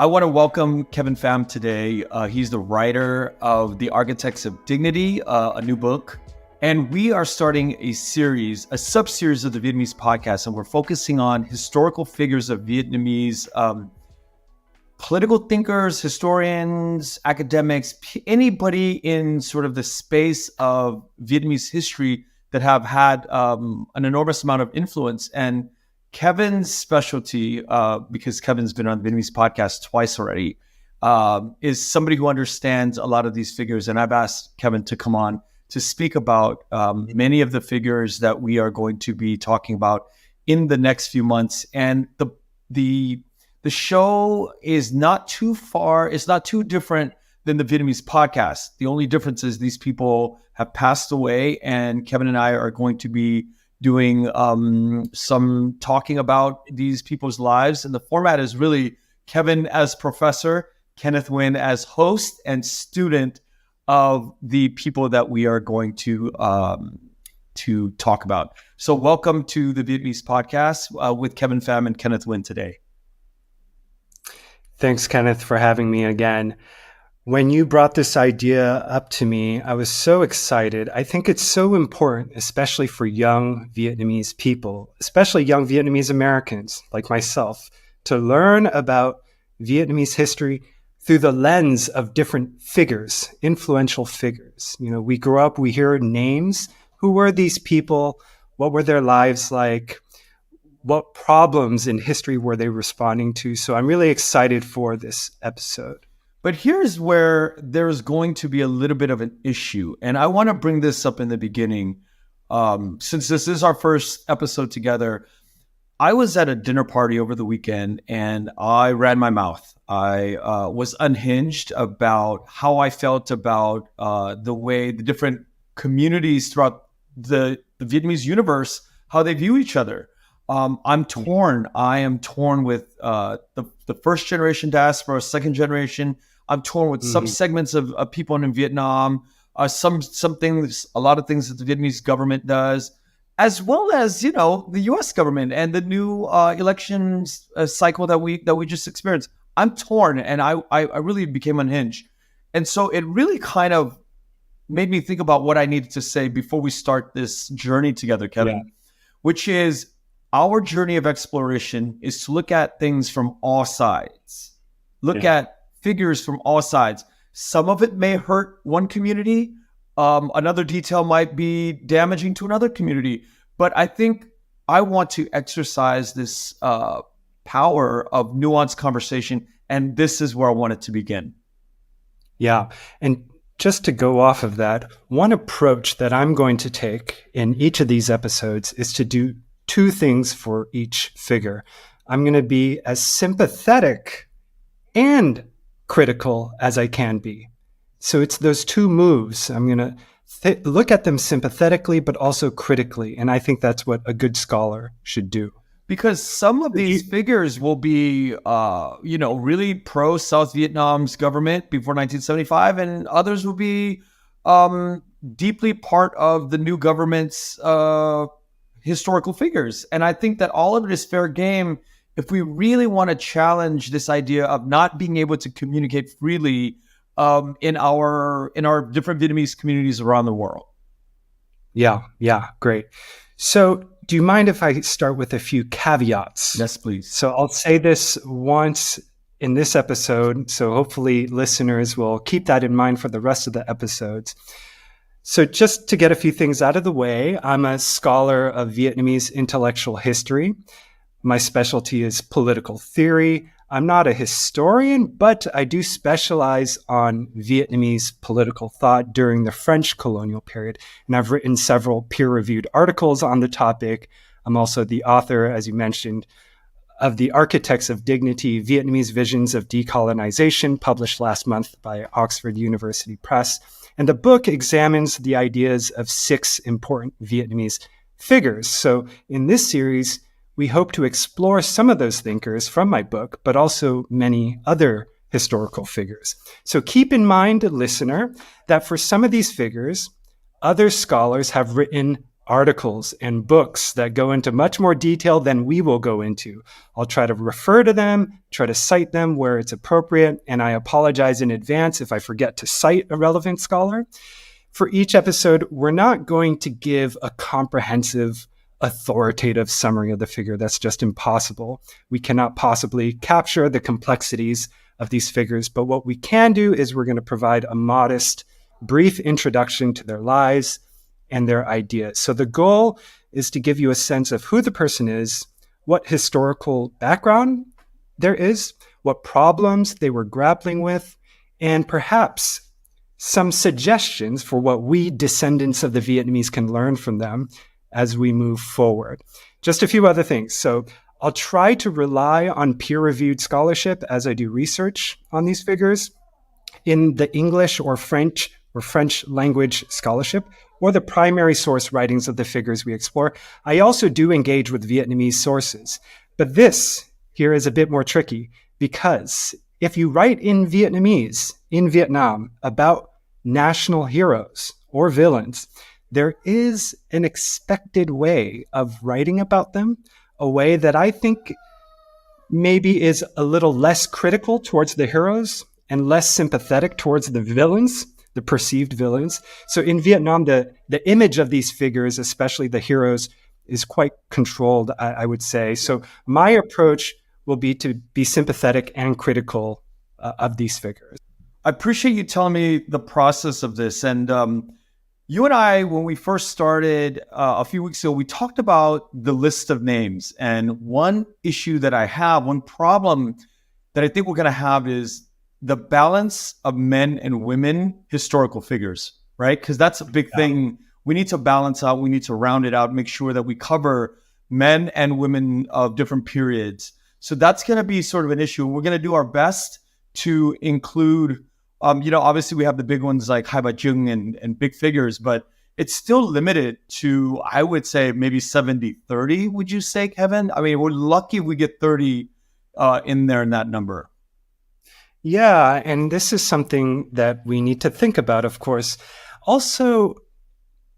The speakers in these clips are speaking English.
I want to welcome Kevin Pham today. He's the writer of The Architects of Dignity, a new book. And we are starting a series, a sub-series of the Vietnamese podcast, and we're focusing on historical figures of Vietnamese political thinkers, historians, academics, anybody in sort of the space of Vietnamese history that have had an enormous amount of influence. And Kevin's specialty, because Kevin's been on the Vietnamese podcast twice already, is somebody who understands a lot of these figures. And I've asked Kevin to come on to speak about many of the figures that we are going to be talking about in the next few months. And the show is not too far, it's not too different than the Vietnamese podcast. The only difference is these people have passed away, and Kevin and I are going to be doing some talking about these people's lives. And the format is really Kevin as professor, Kenneth Nguyen as host and student of the people that we are going to talk about. So welcome to the Vietnamese podcast with Kevin Pham and Kenneth Nguyen today. Thanks, Kenneth, for having me again. When you brought this idea up to me, I was so excited. I think it's so important, especially for young Vietnamese people, especially young Vietnamese Americans like myself, to learn about Vietnamese history through the lens of different figures, influential figures. You know, we grow up, we hear names. Who were these people? What were their lives like? What problems in history were they responding to? So I'm really excited for this episode. But here's where there's going to be a little bit of an issue. And I want to bring this up in the beginning. Since this is our first episode together, I was at a dinner party over the weekend and I ran my mouth. I was unhinged about how I felt about the way the different communities throughout the Vietnamese universe, how they view each other. I'm torn. I am torn with the first generation diaspora, second generation. I'm torn with some segments of people in Vietnam, some things, a lot of things that the Vietnamese government does, as well as, you know, the U.S. government and the new elections cycle that we just experienced. I'm torn, and I really became unhinged. And so it really kind of made me think about what I needed to say before we start this journey together, Kevin, which is our journey of exploration is to look at things from all sides, look at figures from all sides. Some of it may hurt one community. Another detail might be damaging to another community. But I think I want to exercise this power of nuanced conversation. And this is where I want it to begin. Yeah. And just to go off of that, one approach that I'm going to take in each of these episodes is to do two things for each figure. I'm going to be as sympathetic and critical as I can be. So it's those two moves. I'm going to look at them sympathetically, but also critically. And I think that's what a good scholar should do. Because some of these figures will be, really pro South Vietnam's government before 1975, and others will be deeply part of the new government's historical figures. And I think that all of it is fair game if we really want to challenge this idea of not being able to communicate freely in our different Vietnamese communities around the world. Yeah, great. So do you mind if I start with a few caveats? Yes, please. So I'll say this once in this episode, so hopefully listeners will keep that in mind for the rest of the episodes. So just to get a few things out of the way, I'm a scholar of Vietnamese intellectual history. My specialty is political theory. I'm not a historian, but I do specialize on Vietnamese political thought during the French colonial period. And I've written several peer-reviewed articles on the topic. I'm also the author, as you mentioned, of The Architects of Dignity, Vietnamese Visions of Decolonization, published last month by Oxford University Press. And the book examines the ideas of 6 important Vietnamese figures. So in this series, we hope to explore some of those thinkers from my book, but also many other historical figures. So keep in mind, listener, that for some of these figures, other scholars have written articles and books that go into much more detail than we will go into. I'll try to refer to them, try to cite them where it's appropriate, and I apologize in advance if I forget to cite a relevant scholar. For each episode, we're not going to give a comprehensive, authoritative summary of the figure. That's just impossible. We cannot possibly capture the complexities of these figures, but what we can do is we're going to provide a modest, brief introduction to their lives and their ideas. So the goal is to give you a sense of who the person is, what historical background there is, what problems they were grappling with, and perhaps some suggestions for what we descendants of the Vietnamese can learn from them as we move forward. Just a few other things. So I'll try to rely on peer-reviewed scholarship as I do research on these figures in the English or French language scholarship, or the primary source writings of the figures we explore. I also do engage with Vietnamese sources, but this here is a bit more tricky because if you write in Vietnamese in Vietnam about national heroes or villains, there is an expected way of writing about them, a way that I think maybe is a little less critical towards the heroes and less sympathetic towards the villains, the perceived villains. So in Vietnam, the image of these figures, especially the heroes, is quite controlled, I would say. So my approach will be to be sympathetic and critical of these figures. I appreciate you telling me the process of this. And you and I, when we first started a few weeks ago, we talked about the list of names. And one issue that I have, one problem that I think we're going to have is the balance of men and women historical figures, right? Because that's a big thing. We need to balance out. We need to round it out, make sure that we cover men and women of different periods. So that's going to be sort of an issue. We're going to do our best to include, obviously we have the big ones like Hai Ba Chung and big figures, but it's still limited to, I would say, maybe 70-30, would you say, Kevin? I mean, we're lucky if we get 30 in there in that number. Yeah, and this is something that we need to think about, of course. Also,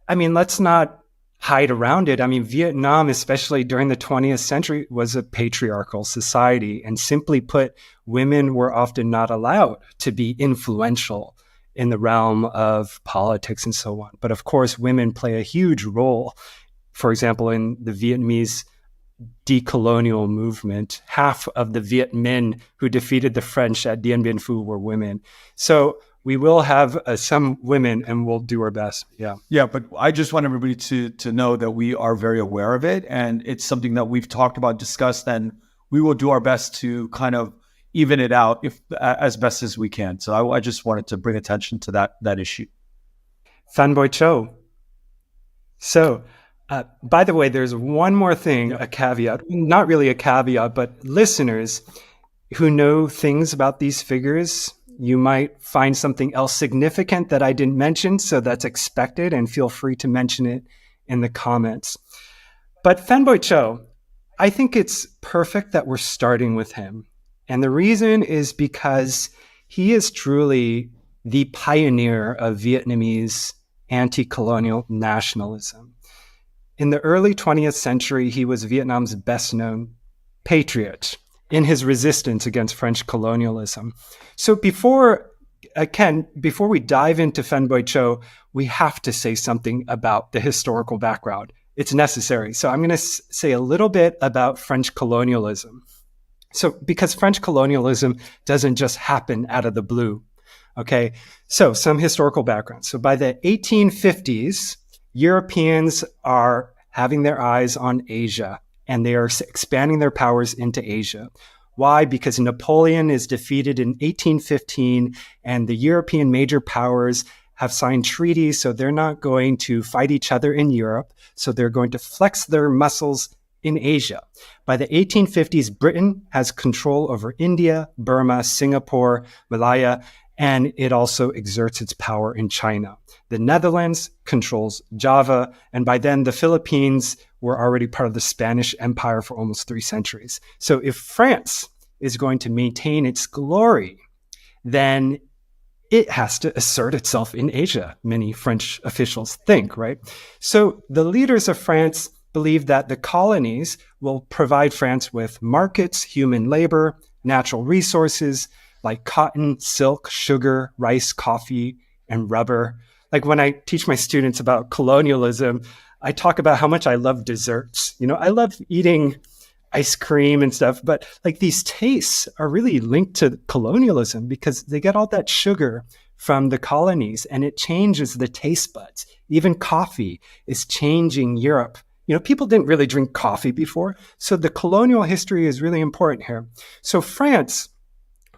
I mean, let's not hide around it. I mean, Vietnam, especially during the 20th century, was a patriarchal society. And simply put, women were often not allowed to be influential in the realm of politics and so on. But of course, women play a huge role. For example, in the Vietnamese decolonial movement, half of the Viet Minh who defeated the French at Dien Bien Phu were women. So we will have some women, and we'll do our best. Yeah, but I just want everybody to know that we are very aware of it, and it's something that we've talked about, discussed, and we will do our best to kind of even it out as best as we can. So I just wanted to bring attention to that issue. Phan Chau. So, by the way, there's one more thing, a caveat, not really a caveat, but listeners who know things about these figures, you might find something else significant that I didn't mention, so that's expected, and feel free to mention it in the comments. But Phan Chau, I think it's perfect that we're starting with him. And the reason is because he is truly the pioneer of Vietnamese anti-colonial nationalism. In the early 20th century, he was Vietnam's best-known patriot in his resistance against French colonialism. So before we dive into Phan Chau, we have to say something about the historical background. It's necessary. So I'm going to say a little bit about French colonialism. So because French colonialism doesn't just happen out of the blue. Okay, so some historical background. So by the 1850s, Europeans are having their eyes on Asia, and they are expanding their powers into Asia. Why? Because Napoleon is defeated in 1815, and the European major powers have signed treaties, so they're not going to fight each other in Europe, so they're going to flex their muscles in Asia. By the 1850s, Britain has control over India, Burma, Singapore, Malaya, and it also exerts its power in China. The Netherlands controls Java, and by then the Philippines were already part of the Spanish Empire for almost 3 centuries. So if France is going to maintain its glory, then it has to assert itself in Asia, many French officials think, right? So the leaders of France believe that the colonies will provide France with markets, human labor, natural resources like cotton, silk, sugar, rice, coffee, and rubber. Like when I teach my students about colonialism, I talk about how much I love desserts. I love eating ice cream and stuff, but like these tastes are really linked to colonialism because they get all that sugar from the colonies and it changes the taste buds. Even coffee is changing Europe. People didn't really drink coffee before. So the colonial history is really important here. So France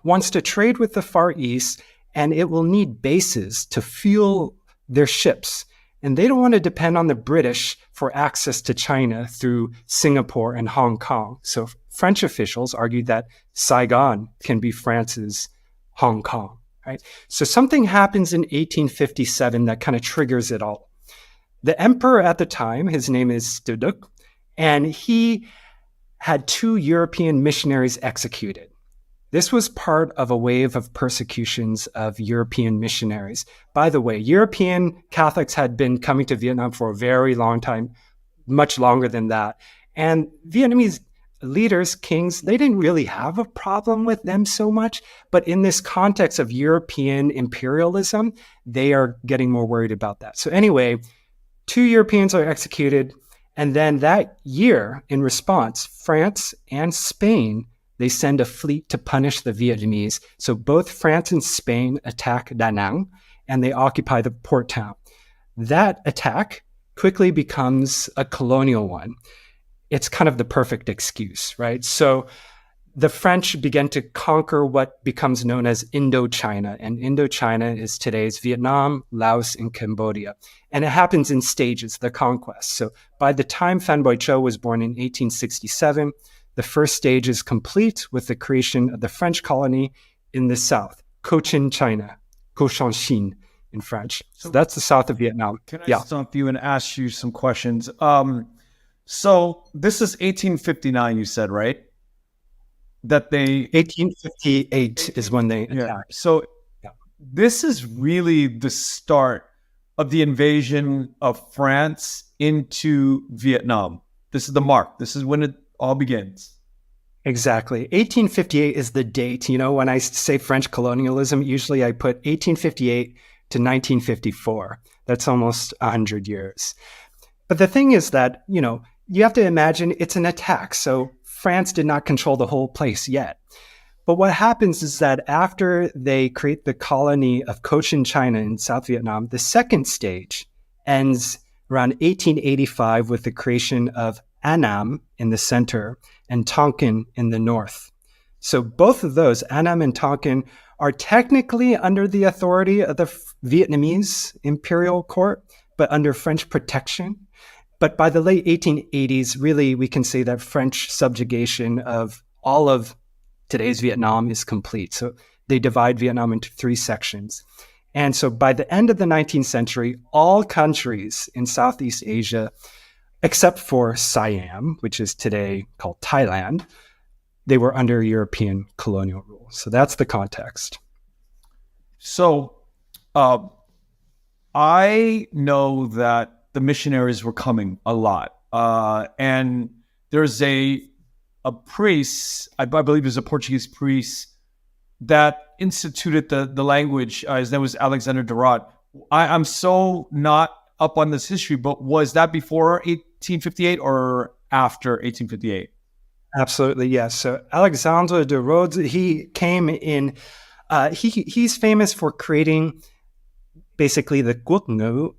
wants to trade with the Far East and it will need bases to fuel their ships. And they don't want to depend on the British for access to China through Singapore and Hong Kong. So French officials argued that Saigon can be France's Hong Kong, right? So something happens in 1857 that kind of triggers it all. The emperor at the time, his name is Steduk, and he had 2 European missionaries executed. This was part of a wave of persecutions of European missionaries. By the way, European Catholics had been coming to Vietnam for a very long time, much longer than that. And Vietnamese leaders, kings, they didn't really have a problem with them so much. But in this context of European imperialism, they are getting more worried about that. So anyway, 2 Europeans are executed. And then that year, in response, France and Spain, they send a fleet to punish the Vietnamese. So both France and Spain attack Da Nang, and they occupy the port town. That attack quickly becomes a colonial one. It's kind of the perfect excuse, right? So the French began to conquer what becomes known as Indochina. And Indochina is today's Vietnam, Laos, and Cambodia. And it happens in stages, the conquest. So by the time Phan Chau was born in 1867, the first stage is complete with the creation of the French colony in the south, Cochin China, Cochin in French. So that's the south of Vietnam. Can I stop you and ask you some questions? So this is 1859, you said, right? That they 1858 is when they attacked. So this is really the start of the invasion of France into Vietnam. This is the mark. This is when it all begins. Exactly. 1858 is the date. When I say French colonialism, usually I put 1858 to 1954. That's almost 100 years. But the thing is that, you have to imagine it's an attack. So France did not control the whole place yet. But what happens is that after they create the colony of Cochin China in South Vietnam, the second stage ends around 1885 with the creation of Annam in the center and Tonkin in the north. So both of those, Annam and Tonkin, are technically under the authority of the Vietnamese imperial court, but under French protection. But by the late 1880s, really, we can say that French subjugation of all of today's Vietnam is complete. So they divide Vietnam into 3 sections. And so by the end of the 19th century, all countries in Southeast Asia, except for Siam, which is today called Thailand, they were under European colonial rule. So that's the context. So I know that the missionaries were coming a lot. And there's a priest, I believe it was a Portuguese priest, that instituted the language. His name was Alexander Durat. I'm so not up on this history, but was that before 1858 or after 1858? Absolutely, yes. So Alexandre de Rhodes, he came in, he's famous for creating basically the Quốc ngữ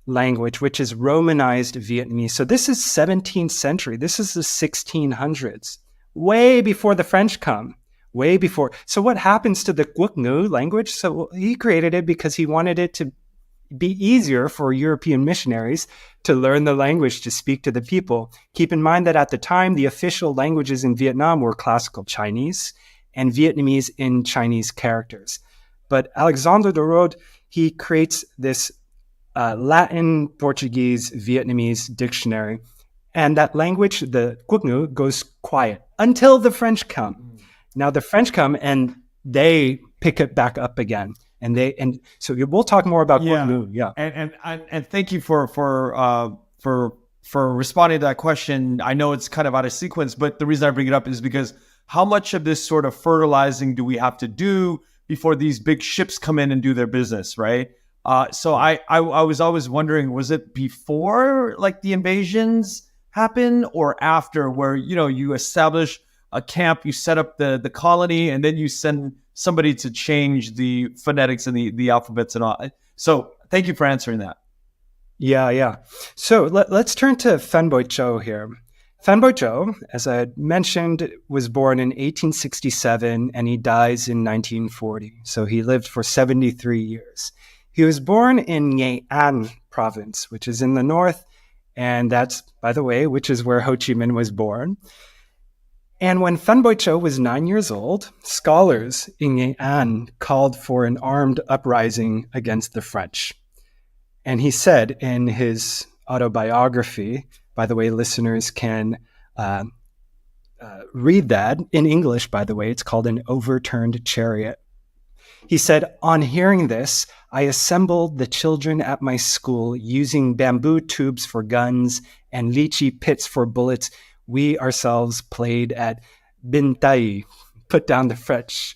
language, which is Romanized Vietnamese. So this is 17th century. This is the 1600s, way before the French come, way before. So what happens to the Quốc ngữ language? So he created it because he wanted it to be easier for European missionaries to learn the language, to speak to the people. Keep in mind that at the time, the official languages in Vietnam were Classical Chinese and Vietnamese in Chinese characters. But Alexandre de Rhodes, he creates this Latin, Portuguese, Vietnamese dictionary. And that language, the Quốc ngữ, goes quiet until the French come. Now the French come and they pick it back up again. And so we'll talk more about Yeah. Mu. Yeah. And thank you for responding to that question. I know it's kind of out of sequence, but the reason I bring it up is because how much of this sort of fertilizing do we have to do before these big ships come in and do their business, right? So I was always wondering, was it before like the invasions happen or after, where you establish a camp, you set up the colony, and then you send somebody to change the phonetics and the alphabets and all. So thank you for answering that. Yeah. So let's turn to Phan Boi Chau here. Phan Boi Chau, as I had mentioned, was born in 1867 and he dies in 1940. So he lived for 73 years. He was born in Nghệ An province, which is in the north. And that's, by the way, which is where Ho Chi Minh was born. And when Phan Boi Chau was 9 years old, scholars in Nghệ An called for an armed uprising against the French. And he said in his autobiography, by the way, listeners can read that in English, by the way, it's called An Overturned Chariot. He said, "On hearing this, I assembled the children at my school using bamboo tubes for guns and lychee pits for bullets. We ourselves played at Bin Tai, put down the French."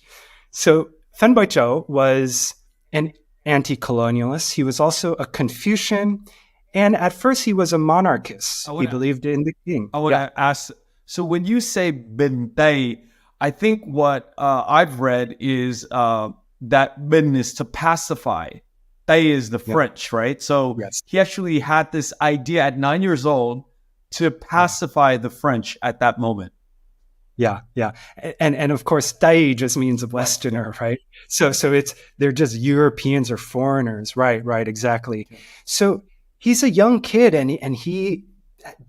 So Phan Boi Chau was an anti-colonialist. He was also a Confucian, and at first he was a monarchist. He believed in the king. I want to ask, so when you say Bin Tai, I think what I've read is that Bin is to pacify. Tai is the French, right? So he actually had this idea at 9 years old to pacify the French at that moment. Yeah. And of course, Tai just means a Westerner, right? So they're just Europeans or foreigners. Right, exactly. So he's a young kid and he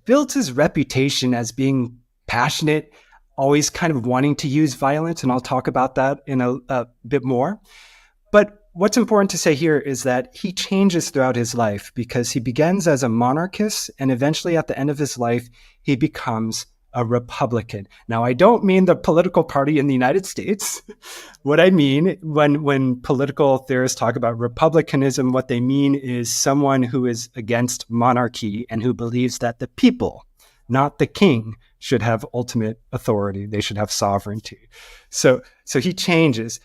built his reputation as being passionate, always kind of wanting to use violence. And I'll talk about that in a bit more. But what's important to say here is that he changes throughout his life because he begins as a monarchist and eventually at the end of his life, he becomes a Republican. Now, I don't mean the political party in the United States. What I mean when political theorists talk about republicanism, what they mean is someone who is against monarchy and who believes that the people, not the king, should have ultimate authority. They should have sovereignty. So he changes.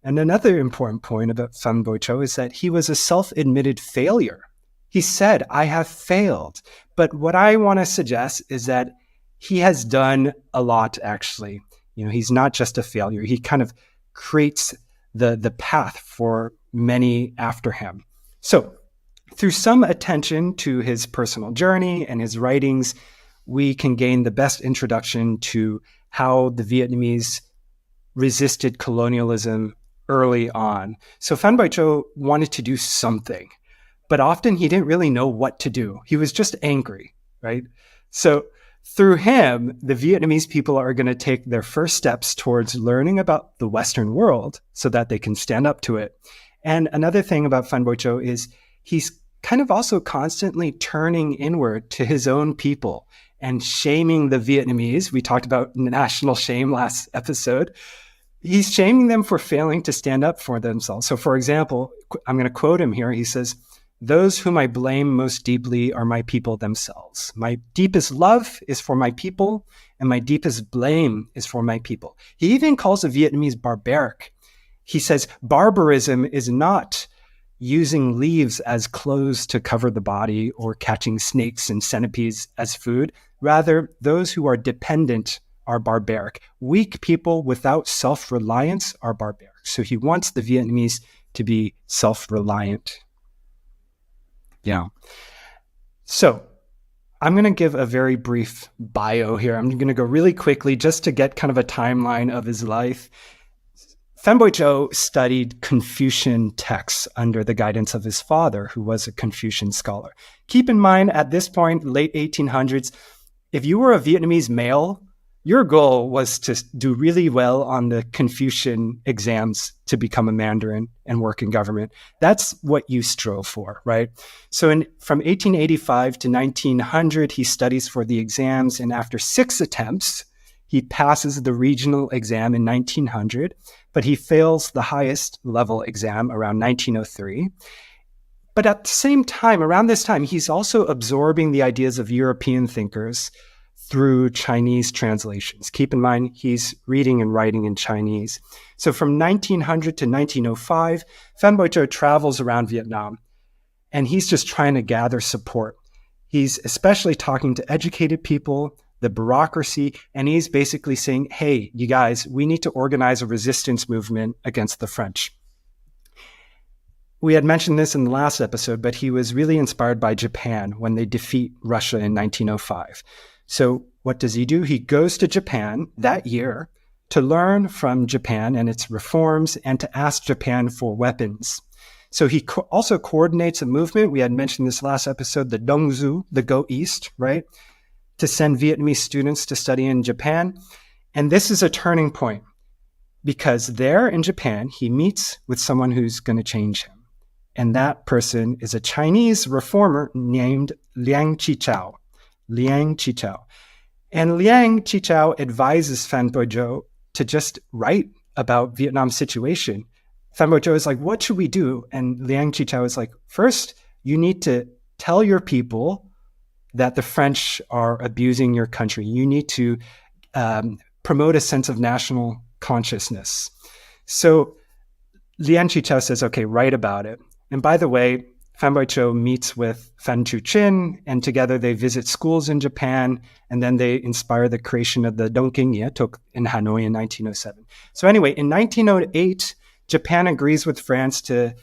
And another important point about Phan Boi Chau is that he was a self-admitted failure. He said, "I have failed." But what I want to suggest is that he has done a lot, actually. He's not just a failure. He kind of creates the path for many after him. So through some attention to his personal journey and his writings, we can gain the best introduction to how the Vietnamese resisted colonialism early on. So Phan Boi Chau wanted to do something, but often he didn't really know what to do. He was just angry, right? So through him, the Vietnamese people are going to take their first steps towards learning about the Western world so that they can stand up to it. And another thing about Phan Boi Chau is he's kind of also constantly turning inward to his own people and shaming the Vietnamese. We talked about national shame last episode. He's shaming them for failing to stand up for themselves. So for example, I'm going to quote him here. He says, "Those whom I blame most deeply are my people themselves. My deepest love is for my people, and my deepest blame is for my people." He even calls the Vietnamese barbaric. He says, barbarism is not using leaves as clothes to cover the body or catching snakes and centipedes as food. Rather, those who are dependent are barbaric. Weak people without self-reliance are barbaric. So he wants the Vietnamese to be self-reliant. Yeah. So I'm going to give a very brief bio here. I'm going to go really quickly just to get kind of a timeline of his life. Phan Boi Chau studied Confucian texts under the guidance of his father, who was a Confucian scholar. Keep in mind, at this point, late 1800s, if you were a Vietnamese male, your goal was to do really well on the Confucian exams to become a Mandarin and work in government. That's what you strove for, right? So from 1885 to 1900, he studies for the exams, and after 6 attempts, He passes the regional exam in 1900, but he fails the highest level exam around 1903. But at the same time, around this time, he's also absorbing the ideas of European thinkers through Chinese translations. Keep in mind, he's reading and writing in Chinese. So from 1900 to 1905, Phan Boi Chau travels around Vietnam, and he's just trying to gather support. He's especially talking to educated people, the bureaucracy, and he's basically saying, hey, you guys, we need to organize a resistance movement against the French. We had mentioned this in the last episode, but he was really inspired by Japan when they defeat Russia in 1905. So what does he do? He goes to Japan that year to learn from Japan and its reforms and to ask Japan for weapons. So he also coordinates a movement. We had mentioned this last episode, the Dongzu, the Go East, right? To send Vietnamese students to study in Japan. And this is a turning point because there in Japan, he meets with someone who's going to change him. And that person is a Chinese reformer named Liang Qichao. Liang Qichao. And Liang Qichao advises Phan Boi Chau to just write about Vietnam's situation. Phan Boi Chau is like, what should we do? And Liang Qichao is like, first, you need to tell your people that the French are abusing your country. You need to promote a sense of national consciousness. So Liang Qichao says, okay, write about it. And by the way, Phan Boi Chau meets with Phan Chu Chin, and together they visit schools in Japan, and then they inspire the creation of the Dongking Ye in Hanoi in 1907. So anyway, in 1908, Japan agrees with France to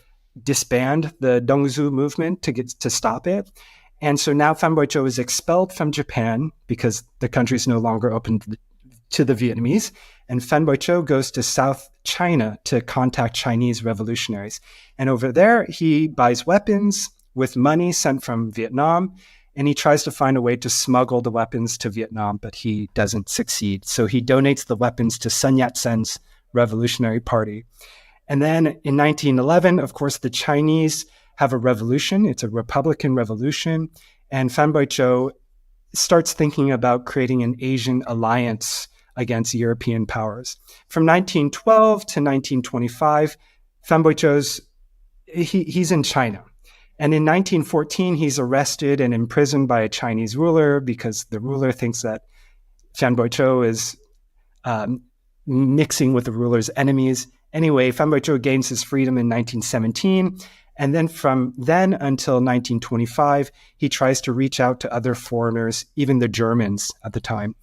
disband the Dongzu movement to stop it. And so now Phan Boi Chau is expelled from Japan because the country is no longer open to the Vietnamese. And Phan Boi Chau goes to South China to contact Chinese revolutionaries. And over there, he buys weapons with money sent from Vietnam, and he tries to find a way to smuggle the weapons to Vietnam, but he doesn't succeed. So he donates the weapons to Sun Yat-sen's Revolutionary Party. And then in 1911, of course, the Chinese have a revolution. It's a Republican revolution. And Phan Boi Chau starts thinking about creating an Asian alliance against European powers. From 1912 to 1925, Phan Boi Chau's he's in China. And in 1914, he's arrested and imprisoned by a Chinese ruler because the ruler thinks that Phan Boi Chau is mixing with the ruler's enemies. Anyway, Phan Boi Chau gains his freedom in 1917. And then from then until 1925, he tries to reach out to other foreigners, even the Germans at the time.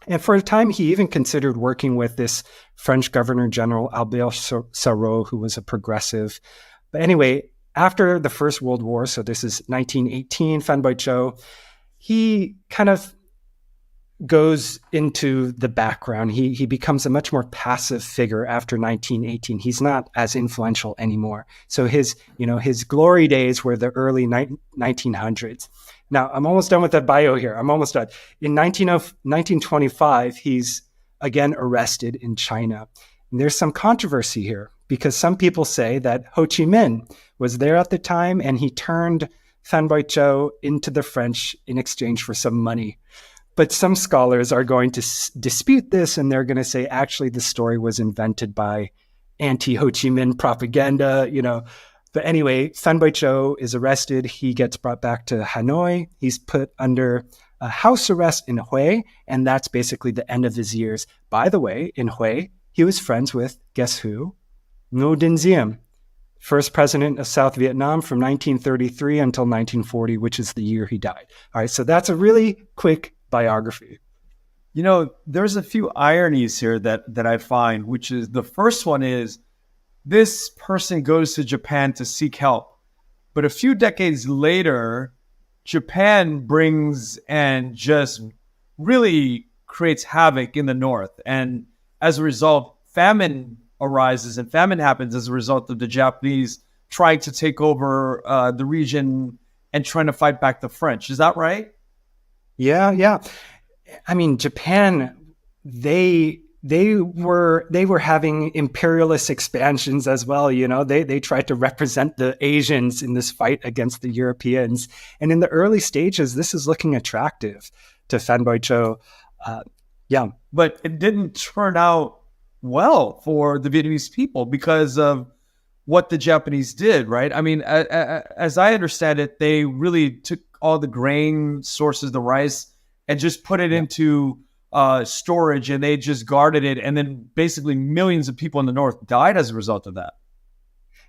And for a time, he even considered working with this French Governor General Albert Sarraut, who was a progressive. But anyway, after the First World War, so this is 1918, Phan Boi Chau, he kind of goes into the background. He becomes a much more passive figure after 1918. He's not as influential anymore. So his glory days were the early 1900s. Now, I'm almost done with that bio here. I'm almost done. In 1925, he's again arrested in China. And there's some controversy here because some people say that Ho Chi Minh was there at the time and he turned Phan Boi Chau into the French in exchange for some money. But some scholars are going to dispute this, and they're going to say, actually, the story was invented by anti-Ho Chi Minh propaganda, But anyway, Phan Boi Chau is arrested. He gets brought back to Hanoi. He's put under a house arrest in Hue, and that's basically the end of his years. By the way, in Hue, he was friends with, guess who? Ngo Dinh Diem, first president of South Vietnam from 1933 until 1940, which is the year he died. All right, so that's a really quick biography. There's a few ironies here that I find, which is the first one is this person goes to Japan to seek help. But a few decades later, Japan brings and just really creates havoc in the north. And as a result, famine arises, and famine happens as a result of the Japanese trying to take over the region and trying to fight back the French. Is that right? Yeah. I mean, Japan, they were having imperialist expansions as well. They tried to represent the Asians in this fight against the Europeans. And in the early stages, this is looking attractive to Phan Boi Chau. Yeah. but it didn't turn out well for the Vietnamese people because of what the Japanese did, right? I mean, as I understand it, they really took all the grain sources, the rice, and just put it Yeah. into storage, and they just guarded it. And then basically millions of people in the North died as a result of that.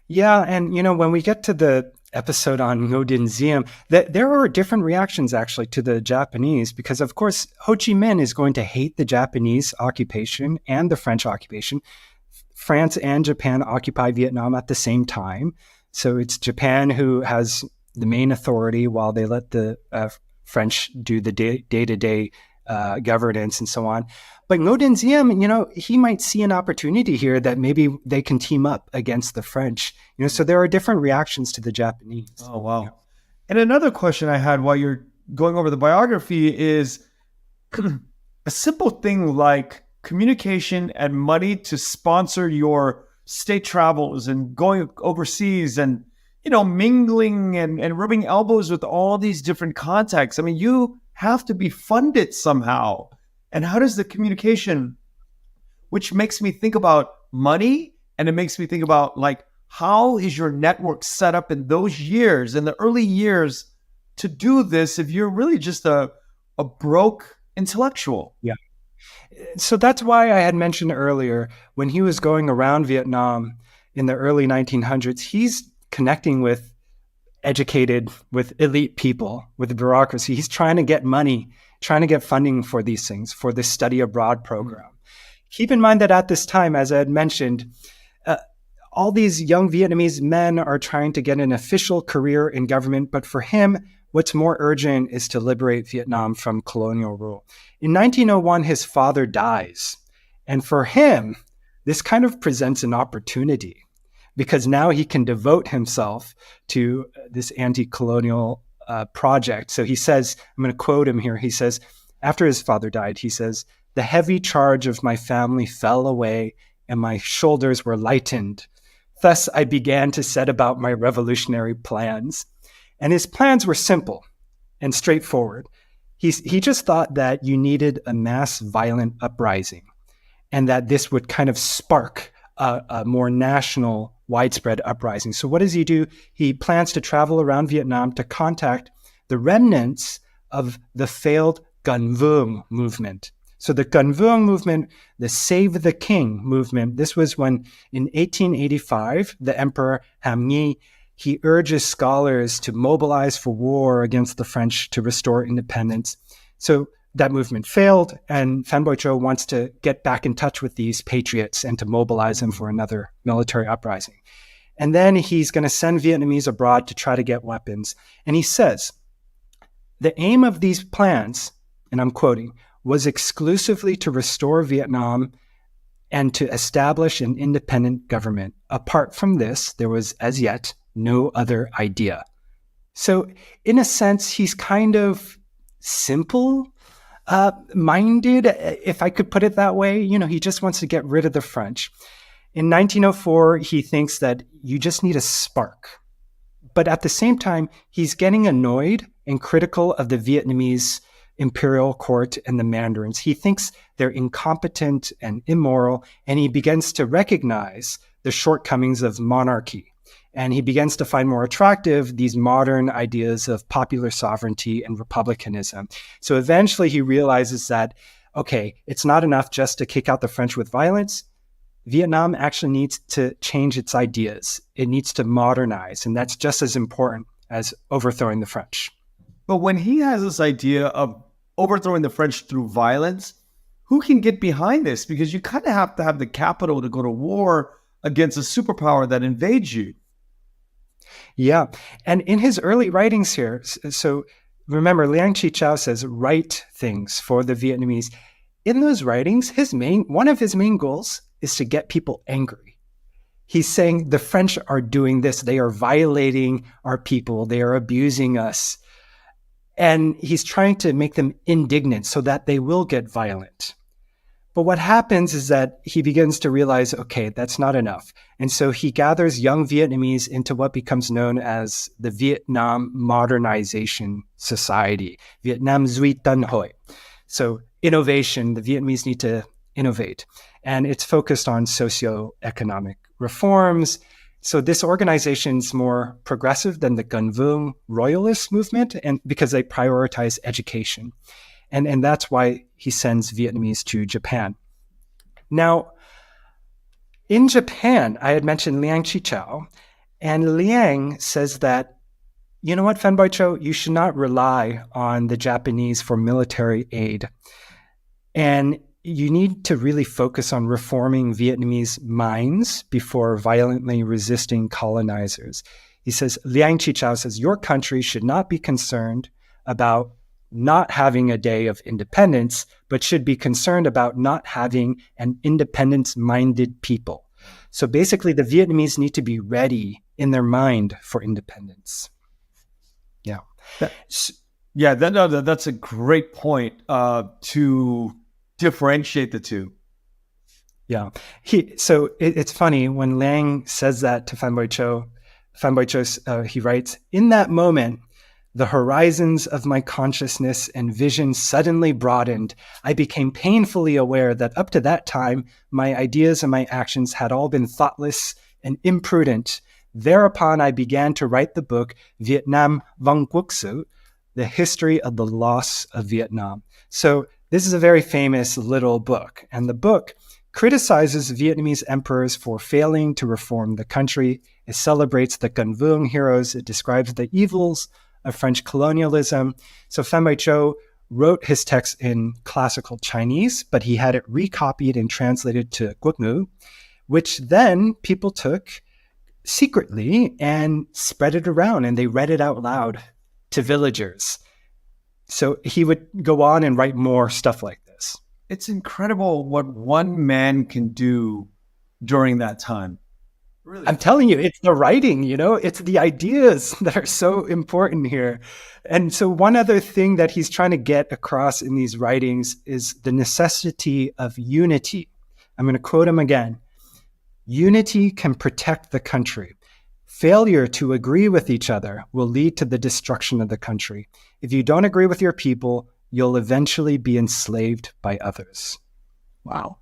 Yeah, and when we get to the episode on Ngo Dinh Diem, there are different reactions actually to the Japanese because, of course, Ho Chi Minh is going to hate the Japanese occupation and the French occupation. France and Japan occupy Vietnam at the same time, so it's Japan who has the main authority while they let the French do the day-to-day governance and so on. But Ngo Dinh Diem, he might see an opportunity here that maybe they can team up against the French. So there are different reactions to the Japanese. Oh, wow. And another question I had while you're going over the biography is a simple thing like communication and money to sponsor your state travels and going overseas and, mingling and rubbing elbows with all these different contacts. I mean, you have to be funded somehow. And how does the communication, which makes me think about money, and it makes me think about like, how is your network set up in those years, in the early years, to do this if you're really just a broke intellectual? Yeah. So that's why I had mentioned earlier, when he was going around Vietnam in the early 1900s, he's connecting with elite people, with bureaucracy. He's trying to get money, trying to get funding for these things, for this study abroad program. Keep in mind that at this time, as I had mentioned, all these young Vietnamese men are trying to get an official career in government, but for him, what's more urgent is to liberate Vietnam from colonial rule. In 1901, his father dies. And for him, this kind of presents an opportunity because now he can devote himself to this anti-colonial project. So he says, I'm going to quote him here. He says, after his father died, he says, "The heavy charge of my family fell away and my shoulders were lightened. Thus I began to set about my revolutionary plans." And his plans were simple and straightforward. He just thought that you needed a mass violent uprising and that this would kind of spark a more national, widespread uprising. So what does he do? He plans to travel around Vietnam to contact the remnants of the failed Gần Vuong movement. So the Gần Vuong movement, the Save the King movement, this was when in 1885, the Emperor Ham Nghi, he urges scholars to mobilize for war against the French to restore independence. So that movement failed, and Phan Boi Chau wants to get back in touch with these patriots and to mobilize them for another military uprising. And then he's going to send Vietnamese abroad to try to get weapons. And he says, the aim of these plans, and I'm quoting, was exclusively to restore Vietnam and to establish an independent government. Apart from this, there was as yet no other idea. So in a sense, he's kind of simple minded, if I could put it that way. He just wants to get rid of the French. In 1904, he thinks that you just need a spark. But at the same time, he's getting annoyed and critical of the Vietnamese imperial court and the mandarins. He thinks they're incompetent and immoral, and he begins to recognize the shortcomings of monarchy. And he begins to find more attractive these modern ideas of popular sovereignty and republicanism. So eventually he realizes that, okay, it's not enough just to kick out the French with violence. Vietnam actually needs to change its ideas. It needs to modernize, and that's just as important as overthrowing the French. But when he has this idea of overthrowing the French through violence, who can get behind this? Because you kind of have to have the capital to go to war against a superpower that invades you. Yeah. And in his early writings here, so remember, Liang Chi-Chau says, write things for the Vietnamese. In those writings, one of his main goals is to get people angry. He's saying the French are doing this. They are violating our people. They are abusing us. And he's trying to make them indignant so that they will get violent. But what happens is that he begins to realize, okay, that's not enough. And so he gathers young Vietnamese into what becomes known as the Vietnam Modernization Society, Vietnam Duy Tân Hội. So innovation, the Vietnamese need to innovate. And it's focused on socioeconomic reforms. So this organization is more progressive than the Gun Vuong royalist movement, and because they prioritize education. And that's why he sends Vietnamese to Japan. Now, in Japan, I had mentioned Liang Qichao, and Liang says that, you know what, Phan Boi Chau, you should not rely on the Japanese for military aid. And you need to really focus on reforming Vietnamese minds before violently resisting colonizers. He says, Liang Qichao says, your country should not be concerned about not having a day of independence, but should be concerned about not having an independence-minded people. So basically, the Vietnamese need to be ready in their mind for independence. Yeah. That's a great point to differentiate the two. Yeah. So it's funny when Liang says that to Phan Boi Chau, he writes, in that moment, the horizons of my consciousness and vision suddenly broadened. I became painfully aware that up to that time, my ideas and my actions had all been thoughtless and imprudent. Thereupon, I began to write the book Vietnam Vong Quốc Sự, The History of the Loss of Vietnam. So this is a very famous little book, and the book criticizes Vietnamese emperors for failing to reform the country. It celebrates the Gun Vuong heroes. It describes the evils of French colonialism. So Phan Boi Chau wrote his text in classical Chinese, but he had it recopied and translated to Quốc ngữ, which then people took secretly and spread it around, and they read it out loud to villagers. So he would go on and write more stuff like this. It's incredible what one man can do during that time. Really? I'm telling you, it's the writing, it's the ideas that are so important here. And so one other thing that he's trying to get across in these writings is the necessity of unity. I'm going to quote him again. Unity can protect the country. Failure to agree with each other will lead to the destruction of the country. If you don't agree with your people, you'll eventually be enslaved by others. Wow.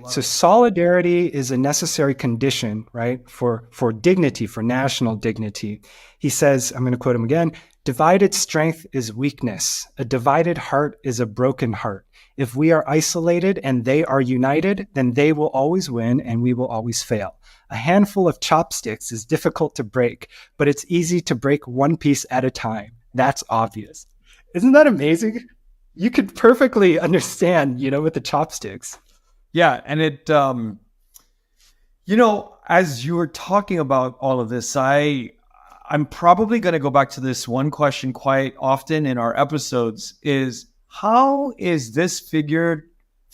So solidarity is a necessary condition, right, for dignity, for national dignity. He says, I'm going to quote him again, divided strength is weakness. A divided heart is a broken heart. If we are isolated and they are united, then they will always win and we will always fail. A handful of chopsticks is difficult to break, but it's easy to break one piece at a time. That's obvious. Isn't that amazing? You could perfectly understand, with the chopsticks. Yeah. And it, as you were talking about all of this, I'm probably going to go back to this one question quite often in our episodes is, how is this figure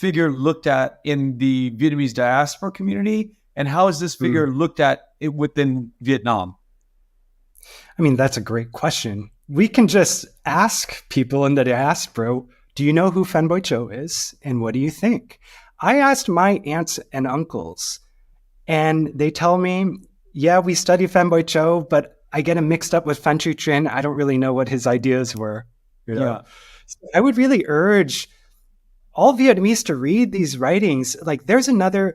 looked at in the Vietnamese diaspora community? And how is this figure looked at it within Vietnam? I mean, that's a great question. We can just ask people in the diaspora, do you know who Phan Boi Chau is? And what do you think? I asked my aunts and uncles, and they tell me, yeah, we study Phan Boi Chau, but I get him mixed up with Phan Chu Trinh. I don't really know what his ideas were. Yeah. So I would really urge all Vietnamese to read these writings. Like, there's another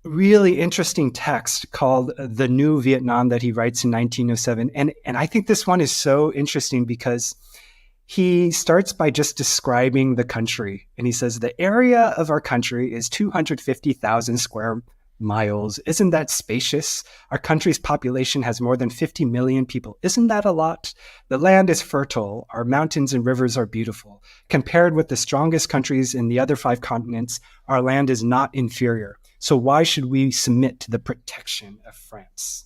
really interesting text called The New Vietnam that he writes in 1907. And I think this one is so interesting because he starts by just describing the country. And he says, the area of our country is 250,000 square miles. Isn't that spacious? Our country's population has more than 50 million people. Isn't that a lot? The land is fertile. Our mountains and rivers are beautiful. Compared with the strongest countries in the other 5 continents, our land is not inferior. So why should we submit to the protection of France?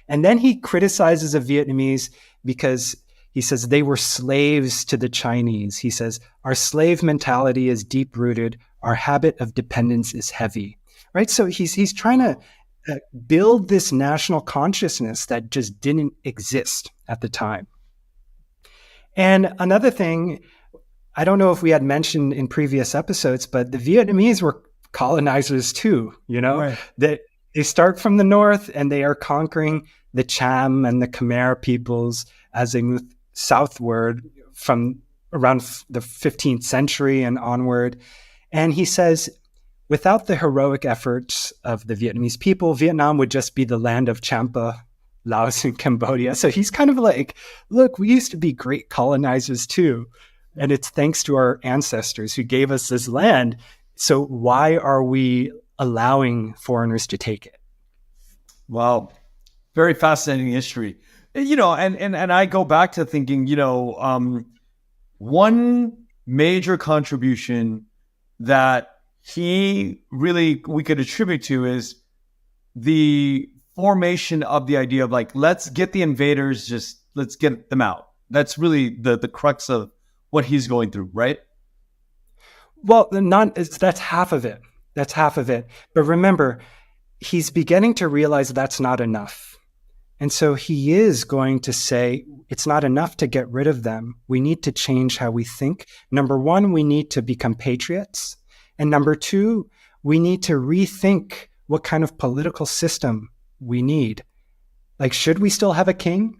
And then he criticizes the Vietnamese because he says they were slaves to the Chinese. He says, our slave mentality is deep-rooted. Our habit of dependence is heavy. Right? So he's trying to build this national consciousness that just didn't exist at the time. And another thing, I don't know if we had mentioned in previous episodes, but the Vietnamese were colonizers too, Right. That they start from the north and they are conquering the Cham and the Khmer peoples as they move southward from around the 15th century and onward. And he says, without the heroic efforts of the Vietnamese people, Vietnam would just be the land of Champa, Laos, and Cambodia. So he's kind of like, look, we used to be great colonizers too. And it's thanks to our ancestors who gave us this land. So why are we allowing foreigners to take it? Wow. Very fascinating history. And I go back to thinking, one major contribution that we could attribute to is the formation of the idea of like, let's get the invaders, let's get them out. That's really the crux of what he's going through, right? Well, that's half of it. That's half of it. But remember, he's beginning to realize that's not enough. And so he is going to say, it's not enough to get rid of them. We need to change how we think. Number one, we need to become patriots. And number two, we need to rethink what kind of political system we need. Like, should we still have a king?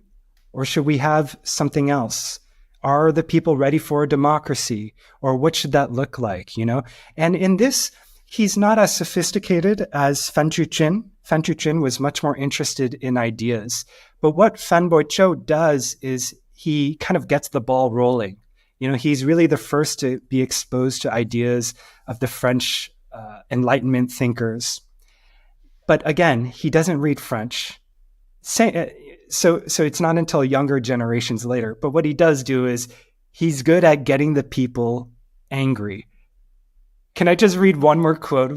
Or should we have something else? Are the people ready for a democracy? Or what should that look like, And in this, he's not as sophisticated as Phan Chu-trinh. Phan Chu-trinh was much more interested in ideas. But what Phan Boi-chau does is he kind of gets the ball rolling. He's really the first to be exposed to ideas of the French Enlightenment thinkers. But again, he doesn't read French. So it's not until younger generations later. But what he does do is he's good at getting the people angry. Can I just read one more quote,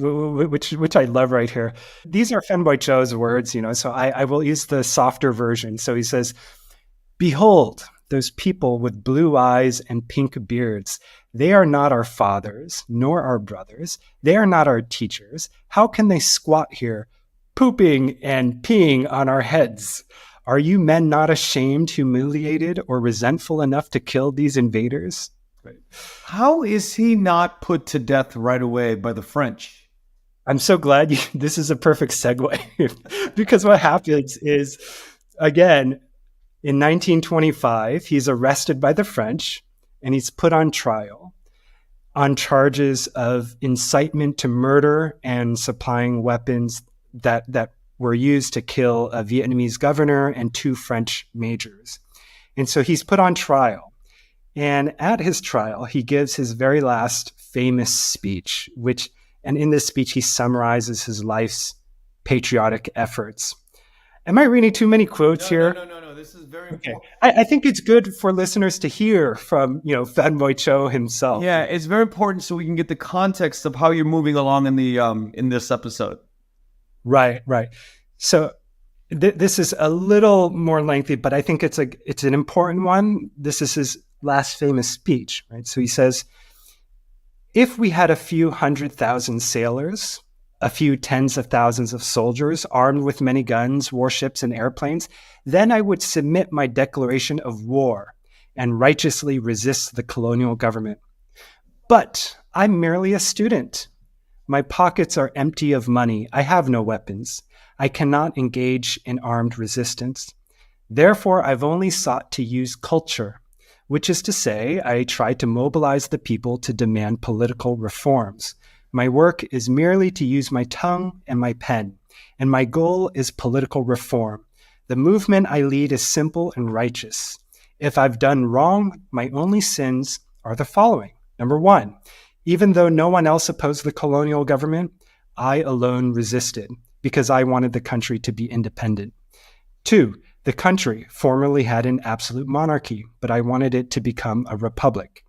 which I love right here? These are Phan Boi-chau's words, so I will use the softer version. So he says, "Behold, those people with blue eyes and pink beards. They are not our fathers, nor our brothers. They are not our teachers. How can they squat here, pooping and peeing on our heads? Are you men not ashamed, humiliated, or resentful enough to kill these invaders?" Right. How is he not put to death right away by the French? I'm so glad this is a perfect segue because what happens is, again, in 1925, he's arrested by the French and he's put on trial on charges of incitement to murder and supplying weapons that were used to kill a Vietnamese governor and 2 French majors. And so he's put on trial. And at his trial, he gives his very last famous speech, and in this speech, he summarizes his life's patriotic efforts. Am I reading too many quotes here? No. This is very important. I think it's good for listeners to hear from, Phan Boi-chau himself. Yeah, it's very important so we can get the context of how you're moving along in this episode. Right. So this is a little more lengthy, but I think it's an important one. This is his last famous speech, right? So he says, "If we had a few 100,000 sailors, a few tens of thousands of soldiers armed with many guns, warships, and airplanes, then I would submit my declaration of war and righteously resist the colonial government. But I'm merely a student. My pockets are empty of money. I have no weapons. I cannot engage in armed resistance. Therefore, I've only sought to use culture, which is to say, I try to mobilize the people to demand political reforms. My work is merely to use my tongue and my pen, and my goal is political reform. The movement I lead is simple and righteous. If I've done wrong, my only sins are the following. Number 1, even though no one else opposed the colonial government, I alone resisted because I wanted the country to be independent. 2, the country formerly had an absolute monarchy, but I wanted it to become a republic.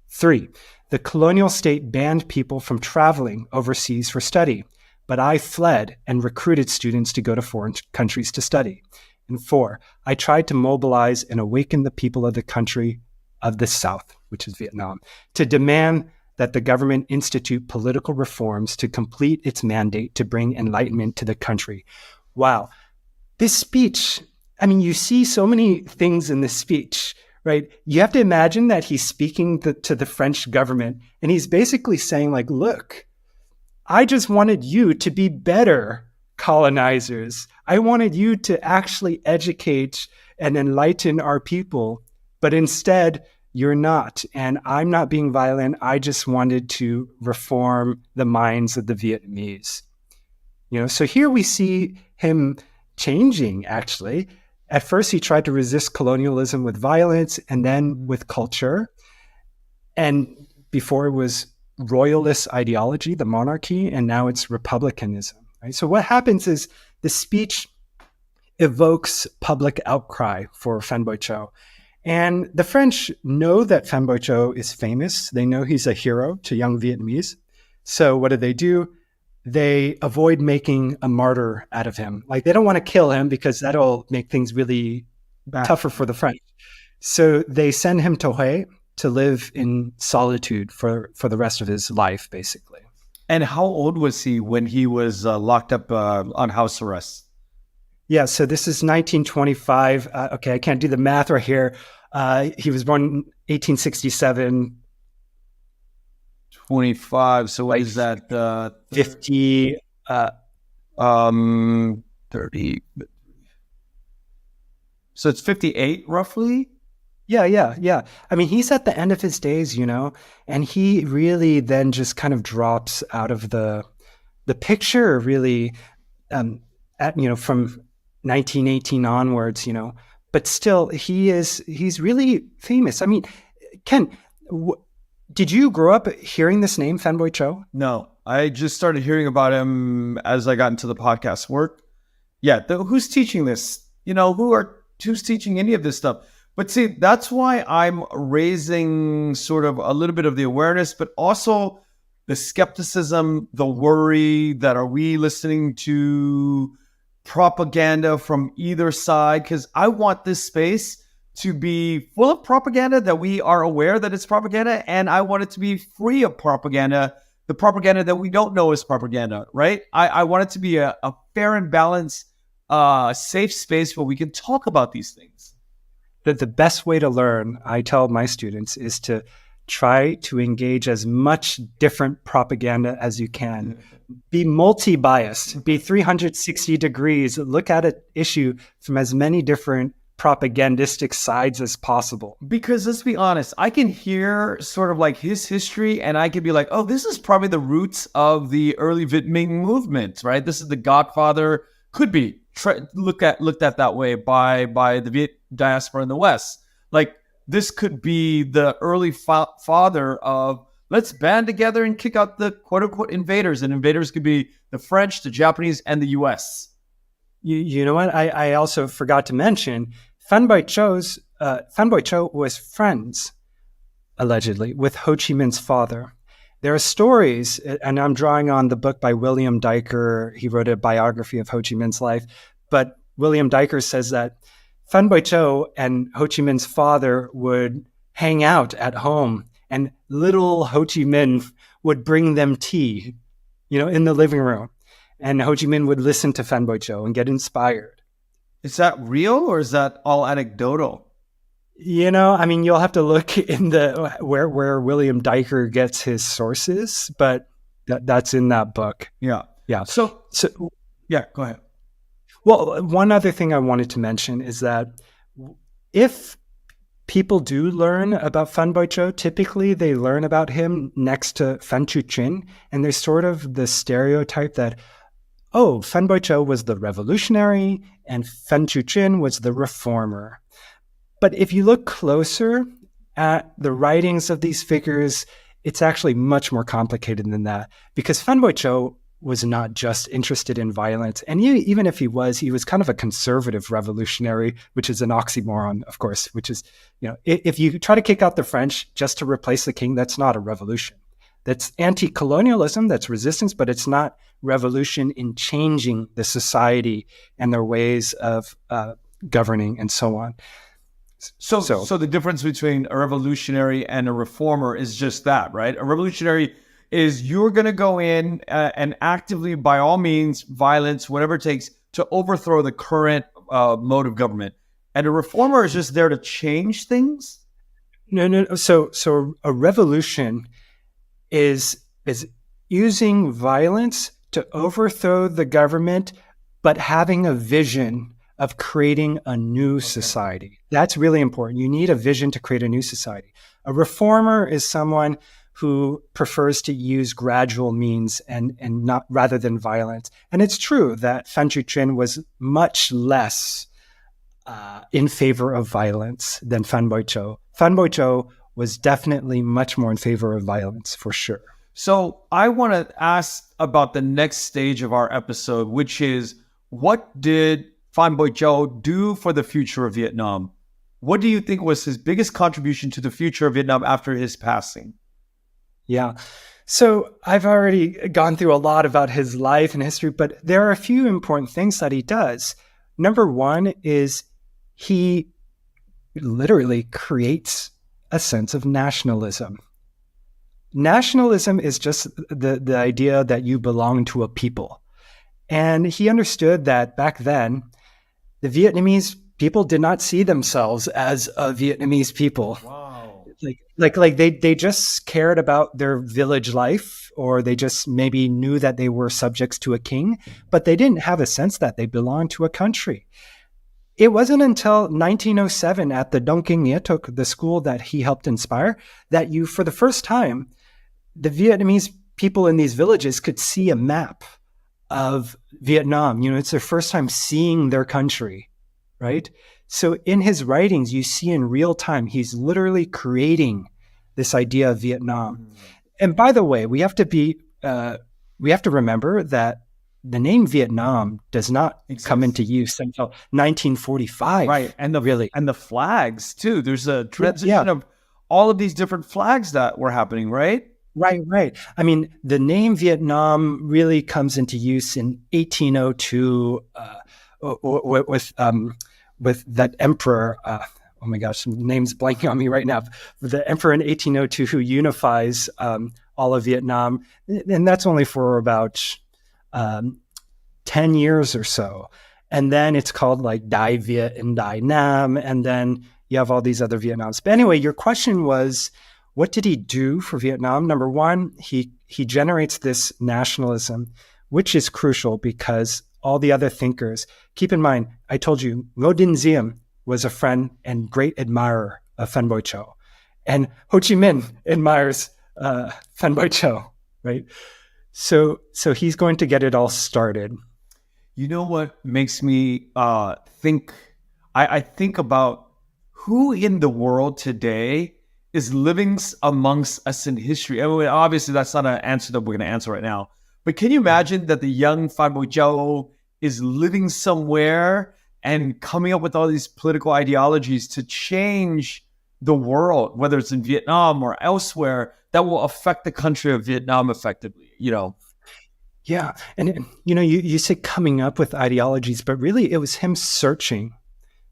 3, the colonial state banned people from traveling overseas for study, but I fled and recruited students to go to foreign countries to study. And 4, I tried to mobilize and awaken the people of the country of the South, which is Vietnam, to demand that the government institute political reforms to complete its mandate to bring enlightenment to the country. Wow. This speech, you see so many things in this speech, right? You have to imagine that he's speaking to the French government, and he's basically saying, look, I just wanted you to be better colonizers. I wanted you to actually educate and enlighten our people, but instead, you're not. And I'm not being violent. I just wanted to reform the minds of the Vietnamese. So here we see him changing, actually. At first, he tried to resist colonialism with violence and then with culture. And before it was royalist ideology, the monarchy, and now it's republicanism. Right? So what happens is the speech evokes public outcry for Phan Boi Chau. And the French know that Phan Boi Chau is famous. They know he's a hero to young Vietnamese. So what do? They avoid making a martyr out of him. Like, they don't want to kill him because that'll make things really tougher for the French. So they send him to Hue to live in solitude for the rest of his life, basically. And how old was he when he was locked up on house arrest? Yeah, so this is 1925. Okay, I can't do the math right here. He was born in 1867. 25. So what is that? 50. 30. So it's 58 roughly? Yeah. I mean, he's at the end of his days, and he really then just kind of drops out of the picture, really, from 1918 onwards, but still he's really famous. I mean, Ken, did you grow up hearing this name, Phan Boi Chau? No, I just started hearing about him as I got into the podcast work. Yeah, who's teaching this? Who's teaching any of this stuff? But see, that's why I'm raising sort of a little bit of the awareness, but also the skepticism, the worry that are we listening to propaganda from either side? Because I want this space to be full of propaganda, that we are aware that it's propaganda, and I want it to be free of propaganda, the propaganda that we don't know is propaganda, right? I want it to be a fair and balanced, safe space where we can talk about these things. The best way to learn, I tell my students, is to try to engage as much different propaganda as you can. Be multi-biased, be 360 degrees, look at an issue from as many different propagandistic sides as possible. Because let's be honest, I can hear sort of like his history and I can be like, oh, this is probably the roots of the early Viet Minh movement, right? This is the godfather, could be looked at that way by the Viet diaspora in the West. Like, this could be the early father of, let's band together and kick out the quote unquote invaders. And invaders could be the French, the Japanese, and the US. You know what? I also forgot to mention, Phan Boi Chau was friends, allegedly, with Ho Chi Minh's father. There are stories, and I'm drawing on the book by William Diker. He wrote a biography of Ho Chi Minh's life. But William Diker says that Phan Boi Chau and Ho Chi Minh's father would hang out at home, and little Ho Chi Minh would bring them tea, in the living room. And Ho Chi Minh would listen to Phan Boi Chau and get inspired. Is that real or is that all anecdotal? You'll have to look in the where William Diker gets his sources, but that's in that book. Yeah. So yeah, go ahead. Well, one other thing I wanted to mention is that if people do learn about Phan Boi Chau, typically they learn about him next to Phan Chu Trinh, and there's sort of the stereotype that, Phan Boi Chau was the revolutionary and Phan Chu Trinh was the reformer. But if you look closer at the writings of these figures, it's actually much more complicated than that, because Phan Boi Chau was not just interested in violence. And even if he was kind of a conservative revolutionary, which is an oxymoron, of course, which is, if you try to kick out the French just to replace the king, that's not a revolution. That's anti-colonialism, that's resistance, but it's not revolution in changing the society and their ways of governing and so on. So the difference between a revolutionary and a reformer is just that, right? A revolutionary is you're going to go in and actively, by all means, violence, whatever it takes, to overthrow the current mode of government. And a reformer is just there to change things? No. So a revolution is using violence to overthrow the government, but having a vision of creating a new society. That's really important. You need a vision to create a new society. A reformer is someone who prefers to use gradual means and not rather than violence. And it's true that Phan Chu-trinh was much less in favor of violence than Phan Boi-chau. Phan Boi-chau was definitely much more in favor of violence, for sure. So I want to ask about the next stage of our episode, which is, what did Phan Boi-chau do for the future of Vietnam? What do you think was his biggest contribution to the future of Vietnam after his passing? Yeah. So I've already gone through a lot about his life and history, but there are a few important things that he does. Number one is he literally creates a sense of nationalism. Nationalism is just the idea that you belong to a people. And he understood that back then, the Vietnamese people did not see themselves as a Vietnamese people. Wow. Like they just cared about their village life, or they just maybe knew that they were subjects to a king, but they didn't have a sense that they belonged to a country. It wasn't until 1907 at the Dong Kinh Nghĩa Thuc, the school that he helped inspire, that you, for the first time, the Vietnamese people in these villages could see a map of Vietnam. It's their first time seeing their country, right? So in his writings, you see in real time, he's literally creating this idea of Vietnam. And by the way, we have to remember that the name Vietnam does not come into use until 1945. Right. And the flags too. There's a transition of all of these different flags that were happening, right? Right. I mean, the name Vietnam really comes into use in 1802 with that emperor. Oh my gosh, name's blanking on me right now. The emperor in 1802 who unifies all of Vietnam, and that's only for about 10 years or so. And then it's called like Dai Viet and Dai Nam, and then you have all these other Vietnams. But anyway, your question was, what did he do for Vietnam? Number one, he generates this nationalism, which is crucial because all the other thinkers, keep in mind, I told you, Ngo Dinh Diem was a friend and great admirer of Phan Boi-chau. And Ho Chi Minh admires Phan Boi-chau, right? So he's going to get it all started. You know what makes me think? I think about who in the world today is living amongst us in history. I mean, obviously, that's not an answer that we're going to answer right now. But can you imagine that the young Phan Boi-chau is living somewhere and coming up with all these political ideologies to change the world, whether it's in Vietnam or elsewhere, that will affect the country of Vietnam effectively, Yeah. And, you say coming up with ideologies, but really it was him searching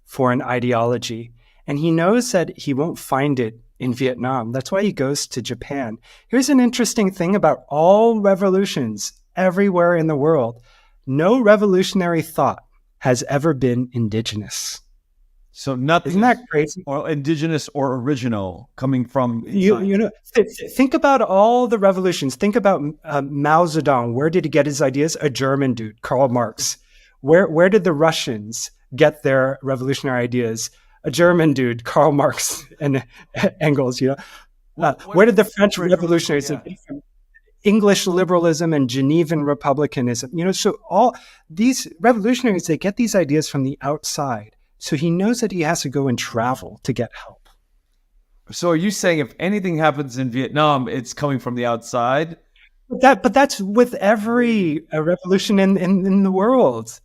for an ideology. And he knows that he won't find it in Vietnam. That's why he goes to Japan. Here's an interesting thing about all revolutions everywhere in the world. No revolutionary thought has ever been indigenous. So nothing. Isn't that crazy? Or indigenous or original coming from think about all the revolutions. Think about Mao Zedong. Where did he get his ideas? A German dude, Karl Marx. Where did the Russians get their revolutionary ideas? A German dude, Karl Marx and Engels. Where did the French revolutionaries? English liberalism and Genevan republicanism. So all these revolutionaries, they get these ideas from the outside. So he knows that he has to go and travel to get help. So are you saying if anything happens in Vietnam, it's coming from the outside? But that's with every revolution in the world.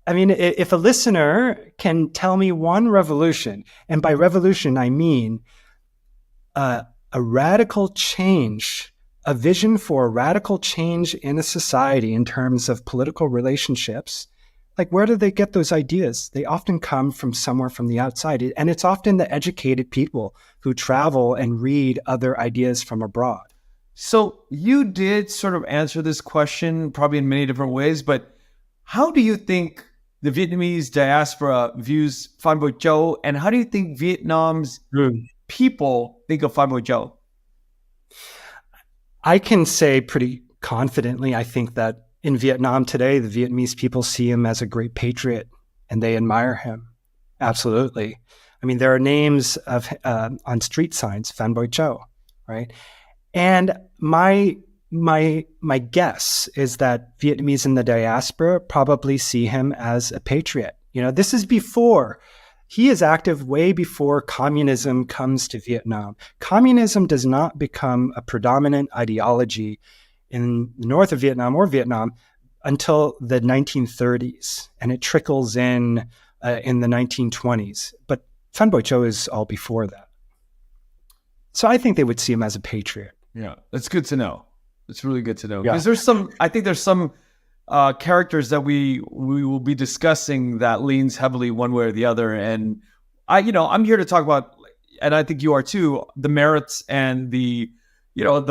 I mean, if a listener can tell me one revolution, and by revolution I mean a radical change, a vision for a radical change in a society in terms of political relationships, like where do they get those ideas? They often come from somewhere from the outside. And it's often the educated people who travel and read other ideas from abroad. So you did sort of answer this question probably in many different ways, but how do you think the Vietnamese diaspora views Phan Boi-chau, and how do you think Vietnam's people think of Phan Boi-chau? I can say pretty confidently, I think that in Vietnam today, the Vietnamese people see him as a great patriot. and they admire him. Absolutely. I mean, there are names of on street signs, Phan Boi Chau, right? And my guess is that Vietnamese in the diaspora probably see him as a patriot. This is before he is active way before communism comes to Vietnam. Communism does not become a predominant ideology in the north of Vietnam or Vietnam until the 1930s, and it trickles in the 1920s. But Phan Boi Chau is all before that. So I think they would see him as a patriot. Yeah, that's good to know. It's really good to know, Yeah. because I think there's some characters that we will be discussing that leans heavily one way or the other. And I'm here to talk about, and I think you are too, the merits and the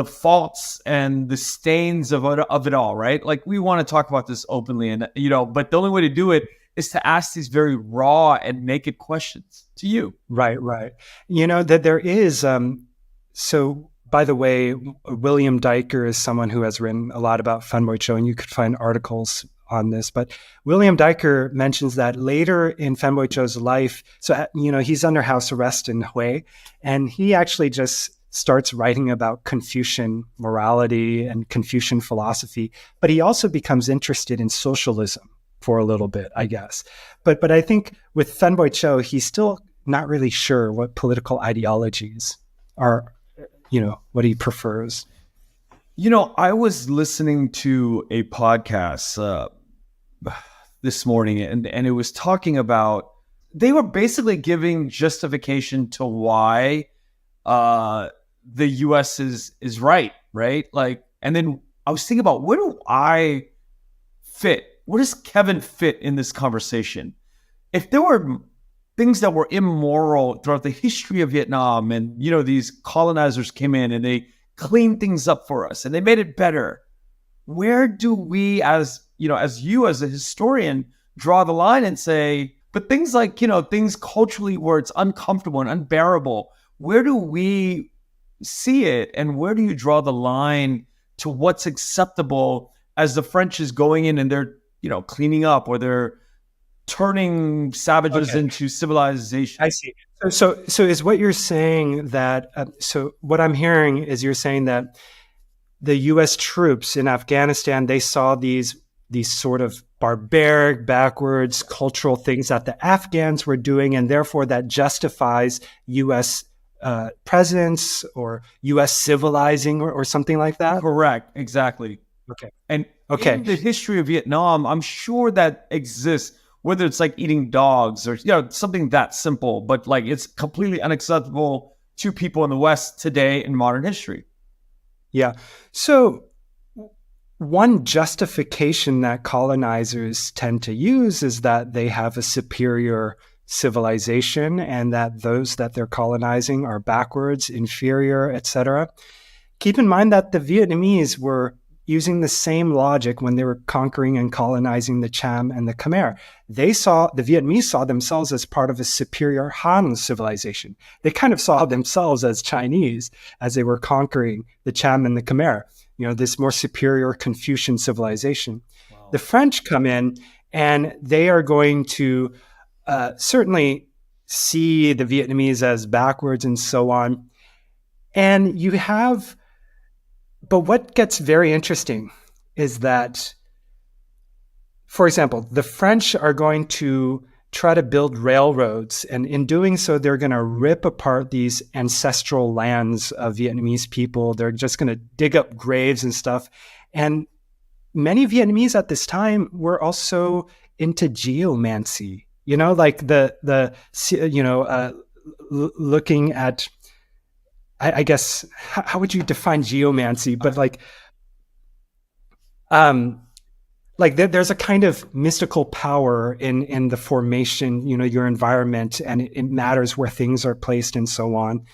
faults and the stains of it all, right? Like, we want to talk about this openly, and but the only way to do it is to ask these very raw and naked questions to you. Right. That there is. So, by the way, William Diker is someone who has written a lot about Phan Boi Chau, and you could find articles on this. But William Diker mentions that later in Phan Boi Chau's life, so he's under house arrest in Hue, and he actually just starts writing about Confucian morality and Confucian philosophy. But he also becomes interested in socialism for a little bit, I guess. But I think with Phan Boi Chau, he's still not really sure what political ideologies are, what he prefers. I was listening to a podcast this morning, and it was talking about, they were basically giving justification to why the U.S. is right? Like, and then I was thinking about, where do I fit? Where does Kevin fit in this conversation? If there were things that were immoral throughout the history of Vietnam, and these colonizers came in and they cleaned things up for us and they made it better, where do we, as a historian, draw the line and say, but things like things culturally where it's uncomfortable and unbearable, where do we see it, and where do you draw the line to what's acceptable as the French is going in and they're cleaning up, or they're turning savages into civilization? I see. So is what you're saying that, so what I'm hearing is you're saying that the U.S. troops in Afghanistan, they saw these sort of barbaric, backwards cultural things that the Afghans were doing, and therefore that justifies U.S. presence or U.S. civilizing or something like that? Correct. Exactly. Okay. And in the history of Vietnam, I'm sure that exists, whether it's like eating dogs or something that simple, but like it's completely unacceptable to people in the West today in modern history. Yeah. So one justification that colonizers tend to use is that they have a superior civilization, and that those that they're colonizing are backwards, inferior, etc. Keep in mind that the Vietnamese were using the same logic when they were conquering and colonizing the Cham and the Khmer. The Vietnamese saw themselves as part of a superior Han civilization. They kind of saw themselves as Chinese as they were conquering the Cham and the Khmer, this more superior Confucian civilization. Wow. The French come in, and they are going to certainly see the Vietnamese as backwards and so on. And but what gets very interesting is that, for example, the French are going to try to build railroads, and in doing so, they're going to rip apart these ancestral lands of Vietnamese people. They're just going to dig up graves and stuff. And many Vietnamese at this time were also into geomancy, like looking at, I guess, how would you define geomancy? But there's a kind of mystical power in the formation, your environment, and it matters where things are placed and so on.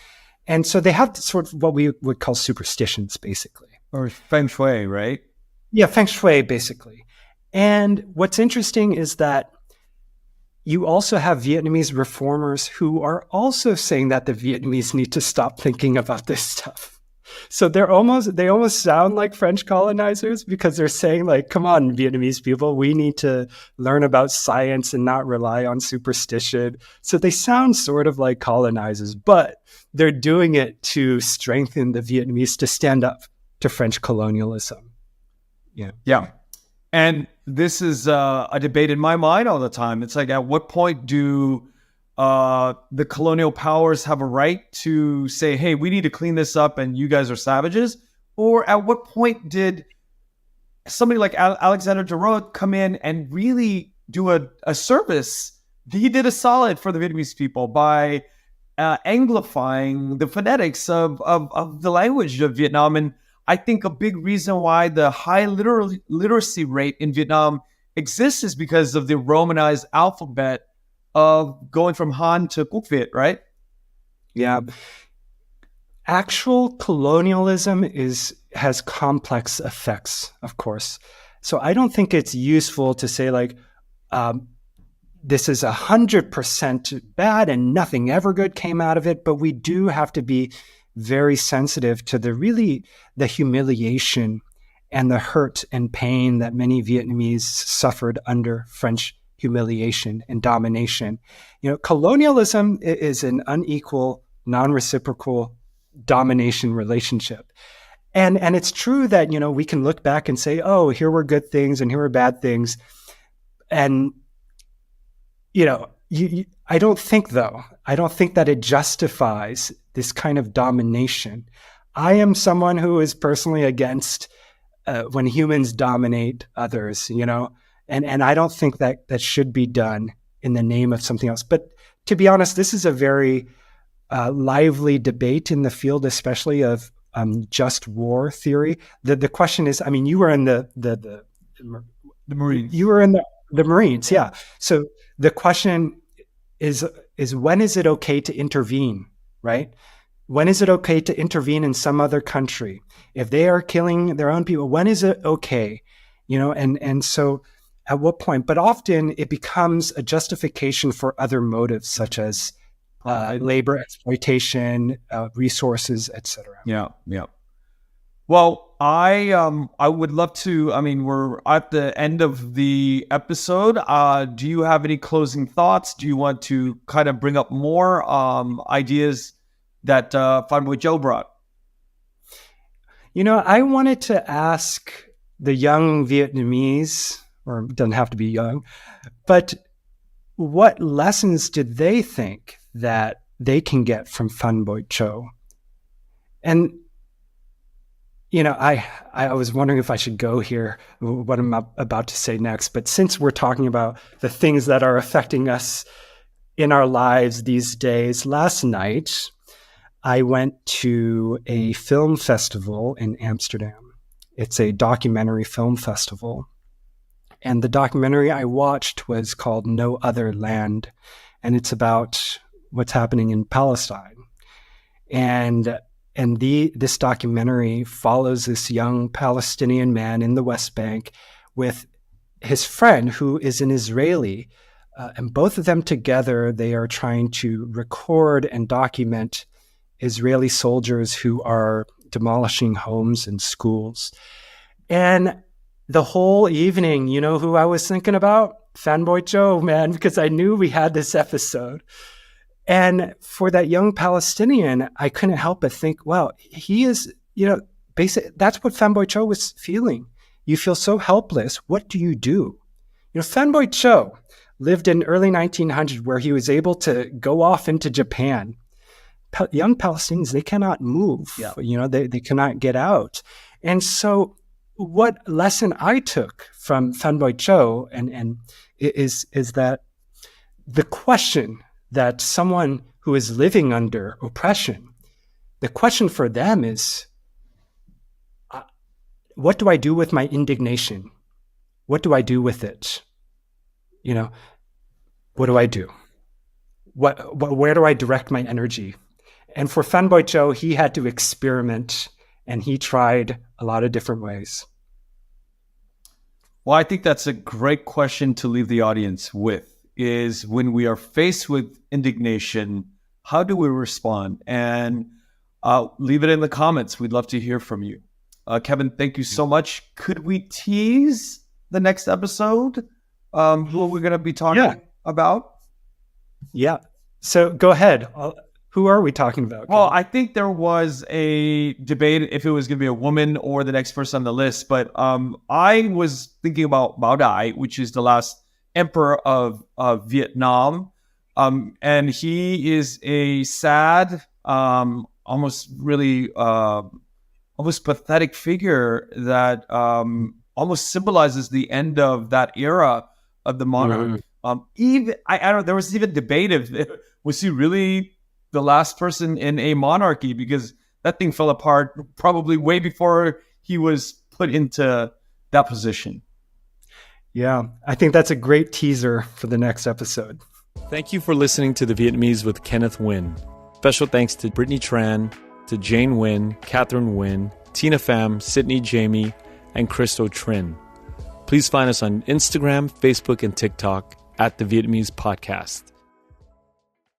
And so they have sort of what we would call superstitions, basically. Or feng shui, right? Yeah, feng shui, basically. And what's interesting is that you also have Vietnamese reformers who are also saying that the Vietnamese need to stop thinking about this stuff. So they almost sound like French colonizers because they're saying like, come on, Vietnamese people, we need to learn about science and not rely on superstition. So they sound sort of like colonizers, but they're doing it to strengthen the Vietnamese to stand up to French colonialism. Yeah. Yeah. And this is a debate in my mind all the time. It's like, at what point do the colonial powers have a right to say, hey, we need to clean this up and you guys are savages? Or at what point did somebody like Alexander Duroc come in and really do a service? He did a solid for the Vietnamese people by anglifying the phonetics of the language of Vietnam. And I think a big reason why the high literacy rate in Vietnam exists is because of the Romanized alphabet of going from Han to Quốc Việt, right? Yeah. Actual colonialism has complex effects, of course. So I don't think it's useful to say like, this is 100% bad and nothing ever good came out of it. But we do have to be very sensitive to the humiliation and the hurt and pain that many Vietnamese suffered under French humiliation and domination. Colonialism is an unequal, non-reciprocal domination relationship. And it's true that, we can look back and say, oh, here were good things and here were bad things. And, I don't think that it justifies this kind of domination. I am someone who is personally against when humans dominate others, and I don't think that should be done in the name of something else. But to be honest, this is a very lively debate in the field, especially of just war theory. The question is, you were in the Marines. You were in the Marines, yeah. So the question is when is it okay to intervene, right? When is it okay to intervene in some other country? If they are killing their own people, when is it okay? And so at what point? But often it becomes a justification for other motives, such as labor exploitation, resources, etc. Yeah. Well, I would love to. We're at the end of the episode. Do you have any closing thoughts? Do you want to kind of bring up more ideas that Phan Bội Châu brought? I wanted to ask the young Vietnamese, or it doesn't have to be young, but what lessons did they think that they can get from Phan Bội Châu? And I was wondering if I should go here, what I'm about to say next. But since we're talking about the things that are affecting us in our lives these days, last night I went to a film festival in Amsterdam. It's a documentary film festival. And the documentary I watched was called No Other Land. And it's about what's happening in Palestine. And this documentary follows this young Palestinian man in the West Bank with his friend who is an Israeli. And both of them together, they are trying to record and document Israeli soldiers who are demolishing homes and schools. And the whole evening, who I was thinking about? Phan Bội Châu, man, because I knew we had this episode. And for that young Palestinian, I couldn't help but think, well, he is, that's what Phan Bội Châu was feeling. You feel so helpless. What do you do? Phan Bội Châu lived in early 1900 where he was able to go off into Japan. Young Palestinians, they cannot move. Yeah. They cannot get out. And so what lesson I took from Phan Bội Châu and is that the question that someone who is living under oppression, the question for them is, what do I do with my indignation? What do I do with it? What do I do? Where do I direct my energy? And for Phan Bội Châu, he had to experiment, and he tried a lot of different ways. Well, I think that's a great question to leave the audience with. Is when we are faced with indignation, how do we respond? And leave it in the comments. We'd love to hear from you. Kevin, thank you so much. Could we tease the next episode? Who we're going to be talking about? Yeah. So go ahead. Who are we talking about? Well, I think there was a debate if it was going to be a woman or the next person on the list. But I was thinking about Bao Dai, which is the last emperor of Vietnam. And he is a sad, almost pathetic figure that almost symbolizes the end of that era of the monarch. Even I don't know, there was even debate if was he really the last person in a monarchy, because that thing fell apart probably way before he was put into that position. Yeah, I think that's a great teaser for the next episode. Thank you for listening to The Vietnamese with Kenneth Nguyen. Special thanks to Brittany Tran, to Jane Nguyen, Catherine Nguyen, Tina Pham, Sydney Jamie, and Christo Trin. Please find us on Instagram, Facebook, and TikTok at The Vietnamese Podcast.